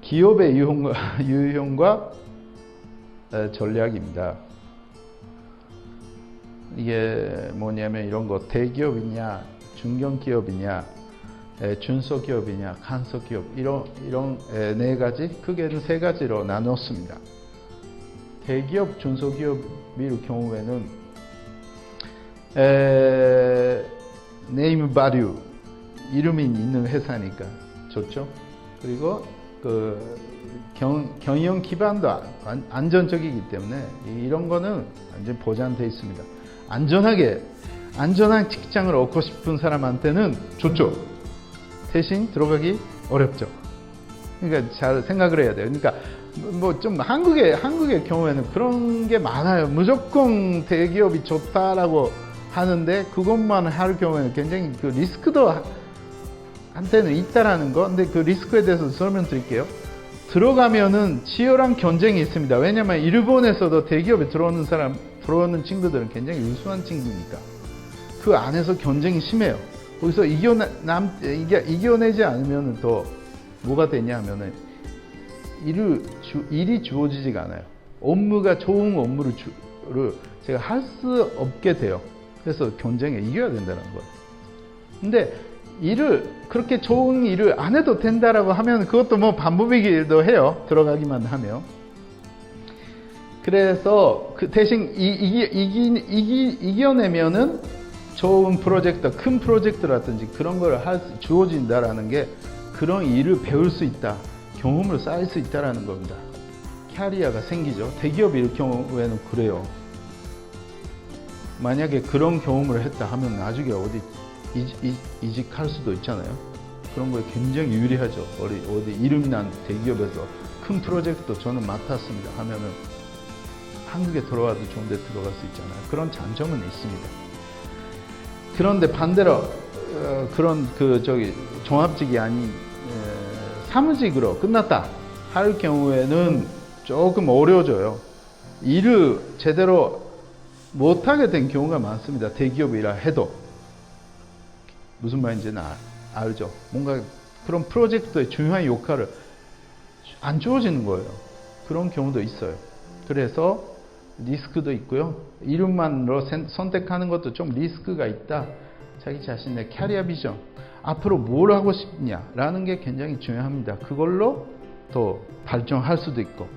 기업의 유형과 전략입니다. 이게 뭐냐면 이런 거 대기업이냐 중견기업이냐 중소기업이냐 간소기업 이런 네 가지 크게는 세 가지로 나눴습니다. 대기업 중소기업일 경우에는 네임 바류 이름이 있는 회사니까 좋죠. 그리고 그 경영 기반도 안전적이기 때문에 이런 거는 완전 보장되어 있습니다. 안전한 직장을 얻고 싶은 사람한테는 좋죠. 대신 들어가기 어렵죠. 그러니까 잘 생각을 해야 돼요. 그러니까 뭐 좀 한국의 경우에는 그런 게 많아요. 무조건 대기업이 좋다라고 하는데 그것만 할 경우에는 굉장히 그 리스크도 한테는 있다라는 거. 근데 그 리스크에 대해서 설명드릴게요. 들어가면은 치열한 경쟁이 있습니다. 왜냐면 일본에서도 대기업에 들어오는 친구들은 굉장히 우수한 친구니까 그 안에서 경쟁이 심해요. 거기서 이겨내지 않으면 또 뭐가 되냐 하면은 일이 주어지지가 않아요. 좋은 업무를 제가 할 수 없게 돼요. 그래서 경쟁에 이겨야 된다는 거예요. 근데 그렇게 좋은 일을 안 해도 된다라고 하면 그것도 뭐 반복이기도 해요. 들어가기만 하면. 그래서 그 대신 이겨내면은 좋은 프로젝트, 큰 프로젝트라든지 그런 걸 주어진다라는 게 그런 일을 배울 수 있다. 경험을 쌓을 수 있다라는 겁니다. 캐리어가 생기죠. 대기업일 경우에는 그래요. 만약에 그런 경험을 했다 하면 나중에 어디 이직할 수도 있잖아요. 그런 거에 굉장히 유리하죠. 어디 이름 난 대기업에서 큰 프로젝트도 저는 맡았습니다 하면은 한국에 들어와도 좋은 데 들어갈 수 있잖아요. 그런 장점은 있습니다. 그런데 반대로 그런 종합직이 아닌 사무직으로 끝났다 할 경우에는 조금 어려워져요. 일을 제대로 못하게 된 경우가 많습니다. 대기업이라 해도. 무슨 말인지는 알죠. 뭔가 그런 프로젝트의 중요한 역할을 안 주어지는 거예요. 그런 경우도 있어요. 그래서 리스크도 있고요. 이름만으로 선택하는 것도 좀 리스크가 있다. 자기 자신의 캐리어 비전, 앞으로 뭘 하고 싶냐라는 게 굉장히 중요합니다. 그걸로 또 발전할 수도 있고.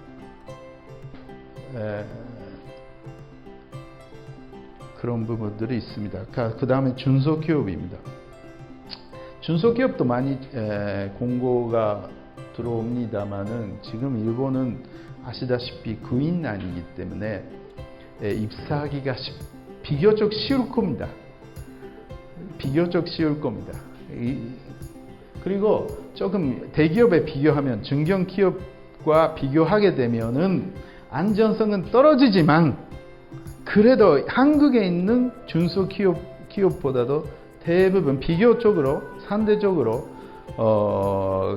그런 부분들이 있습니다. 그 다음에 중소기업입니다. 중소기업도 많이 공고가 들어옵니다만은 지금 일본은 아시다시피 구인난이기 때문에 입사하기가 비교적 쉬울 겁니다. 그리고 조금 대기업에 비교하면 중견기업과 비교하게 되면은 안전성은 떨어지지만 그래도 한국에 있는 중소기업보다도 대부분 비교적으로 상대적으로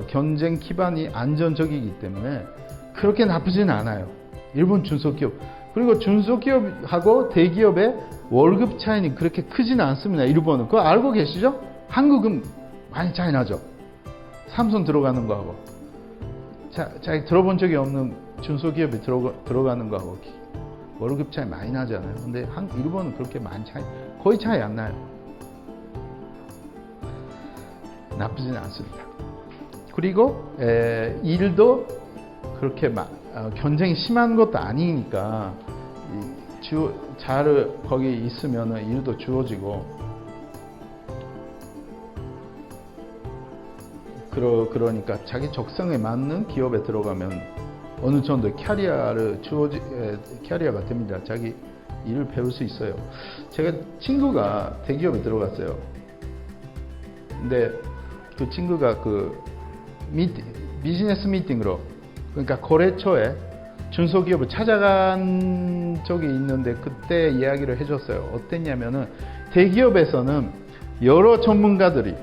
경쟁 기반이 안전적이기 때문에 그렇게 나쁘진 않아요. 일본 중소기업. 그리고 중소기업하고 대기업의 월급 차이는 그렇게 크지는 않습니다. 일본은. 그거 알고 계시죠? 한국은 많이 차이 나죠. 삼성 들어가는 거하고 자기 들어본 적이 없는 중소기업에 들어가는 거하고 월급 차이 많이 나잖아요. 근데 일본은 그렇게 거의 차이 안 나요. 나쁘지는 않습니다. 그리고 일도 그렇게 경쟁이 심한 것도 아니니까 잘 거기 있으면 일도 주어지고 그러니까 자기 적성에 맞는 기업에 들어가면 어느 정도 캐리어가 됩니다. 자기 일을 배울 수 있어요. 제가 친구가 대기업에 들어갔어요. 근데 그 친구가 비즈니스 미팅으로, 그러니까 거래처에 중소기업을 찾아간 적이 있는데 그때 이야기를 해줬어요. 어땠냐면은 대기업에서는 여러 전문가들이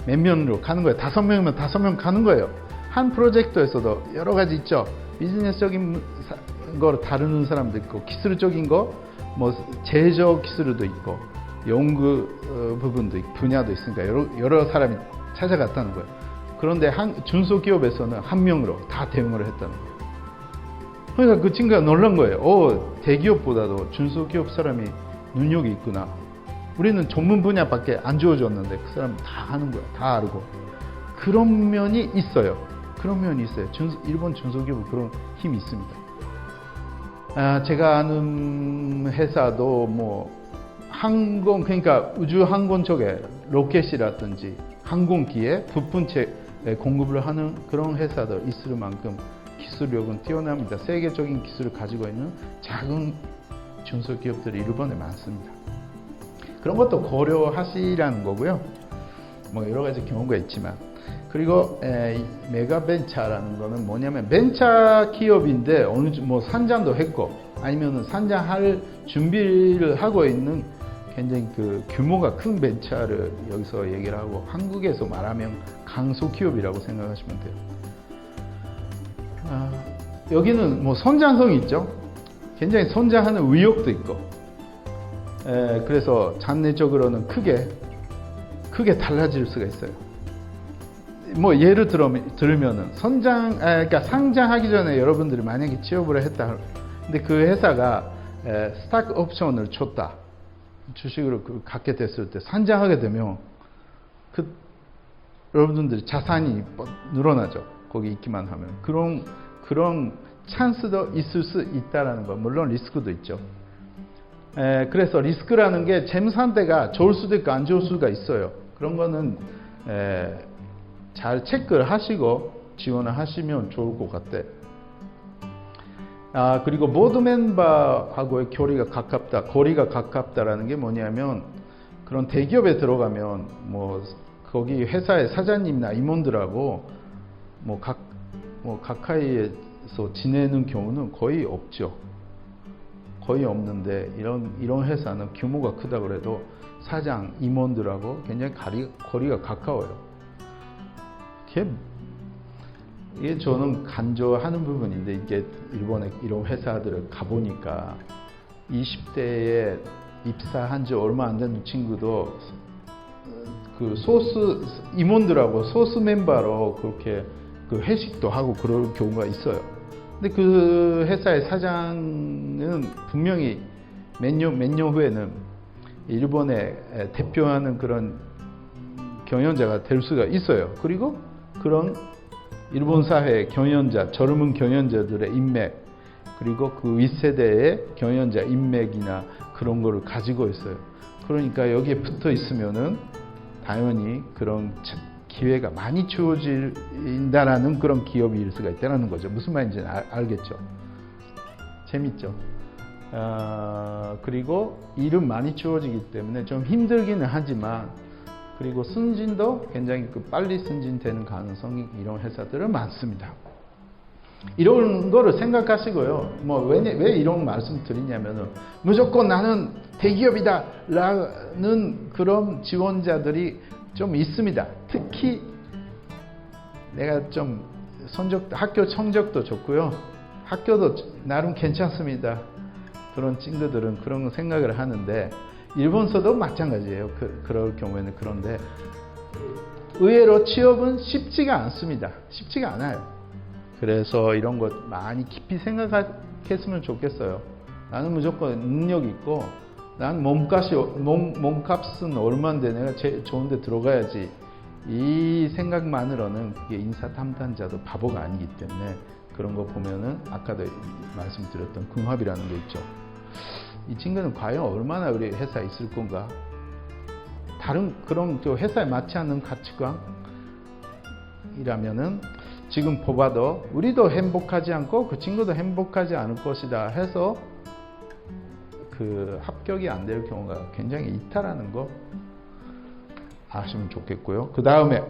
몇 명으로 가는 거예요. 5명이면 5명 가는 거예요. 한 프로젝트에서도 여러 가지 있죠. 비즈니스적인 걸 다루는 사람도 있고, 기술적인 거, 뭐 제조 기술도 있고, 연구 부분도 분야도 있으니까 여러 사람이 찾아갔다는 거예요. 그런데 중소기업에서는 한 명으로 다 대응을 했다는 거예요. 그러니까 그 친구가 놀란 거예요. 대기업보다도 중소기업 사람이 능력이 있구나. 우리는 전문 분야밖에 안 주어졌는데 그 사람은 다 하는 거야. 다 알고. 그런 면이 있어요. 그런 면이 있어요. 일본 중소기업은 그런 힘이 있습니다. 제가 아는 회사도 그러니까 우주항공 쪽에 로켓이라든지 항공기에 부품체 공급을 하는 그런 회사도 있을 만큼 기술력은 뛰어납니다. 세계적인 기술을 가지고 있는 작은 중소기업들이 일본에 많습니다. 그런 것도 고려하시라는 거고요. 여러 가지 경우가 있지만. 그리고 메가벤처라는 거는 뭐냐면 벤처 기업인데 산장도 했고 아니면 산장할 준비를 하고 있는 굉장히 그 규모가 큰 벤처를 여기서 얘기를 하고 한국에서 말하면 강소기업이라고 생각하시면 돼요. 여기는 성장성이 있죠. 굉장히 성장하는 의욕도 있고 그래서 장래적으로는 크게 달라질 수가 있어요. 예를 들면은 그러니까 상장하기 전에 여러분들이 만약에 취업을 했다. 근데 그 회사가 스탁 옵션을 줬다. 주식을 갖게 됐을 때 상장하게 되면 여러분들이 자산이 늘어나죠. 거기 있기만 하면. 그런 찬스도 있을 수 있다라는 거. 물론 리스크도 있죠. 그래서 리스크라는 게 잼산대가 좋을 수도 있고 안 좋을 수가 있어요. 그런 거는 잘 체크를 하시고 지원을 하시면 좋을 것 같아. 그리고 보드 멤버하고의 거리가 가깝다라는 게 뭐냐면 그런 대기업에 들어가면 거기 회사의 사장님이나 임원들하고 가까이에서 지내는 경우는 거의 없죠. 거의 없는데 이런 회사는 규모가 크다 그래도 사장, 임원들하고 굉장히 거리가 가까워요. 이게 저는 간절하는 부분인데 이게 일본에 이런 회사들을 가보니까 20대에 입사한 지 얼마 안 된 친구도 그 임원들하고 소스 멤버로 그렇게 그 회식도 하고 그럴 경우가 있어요. 근데 그 회사의 사장은 분명히 몇 년 후에는 일본에 대표하는 그런 경영자가 될 수가 있어요. 그리고 그런 일본 사회의 젊은 경영자들의 인맥, 그리고 그 윗세대의 경영자 인맥이나 그런 거를 가지고 있어요. 그러니까 여기에 붙어 있으면은 당연히 그런 기회가 많이 주어진다라는 그런 기업일 수가 있다는 거죠. 무슨 말인지 알겠죠? 재밌죠? 그리고 일은 많이 주어지기 때문에 좀 힘들기는 하지만 그리고 승진도 굉장히 빨리 승진되는 가능성이 이런 회사들은 많습니다. 이런 거를 생각하시고요. 왜 이런 말씀 드리냐면은 무조건 나는 대기업이다 라는 그런 지원자들이 좀 있습니다. 특히 내가 좀 학교 성적도 좋고요. 학교도 나름 괜찮습니다. 그런 친구들은 그런 생각을 하는데 일본서도 마찬가지예요. 그럴 경우에는. 그런데 의외로 취업은 쉽지가 않습니다. 쉽지가 않아요. 그래서 이런 것 많이 깊이 생각했으면 좋겠어요. 나는 무조건 능력이 있고 난 몸값은 얼마인데 내가 제일 좋은 데 들어가야지. 이 생각만으로는 그게 인사 담당자도 바보가 아니기 때문에 그런 거 보면은 아까도 말씀드렸던 궁합이라는 게 있죠. 이 친구는 과연 얼마나 우리 회사에 있을 건가? 다른 그런 회사에 맞지 않는 가치관이라면은 지금 뽑아도 우리도 행복하지 않고 그 친구도 행복하지 않을 것이다 해서 그 합격이 안 될 경우가 굉장히 있다라는 거 아시면 좋겠고요. 그 다음에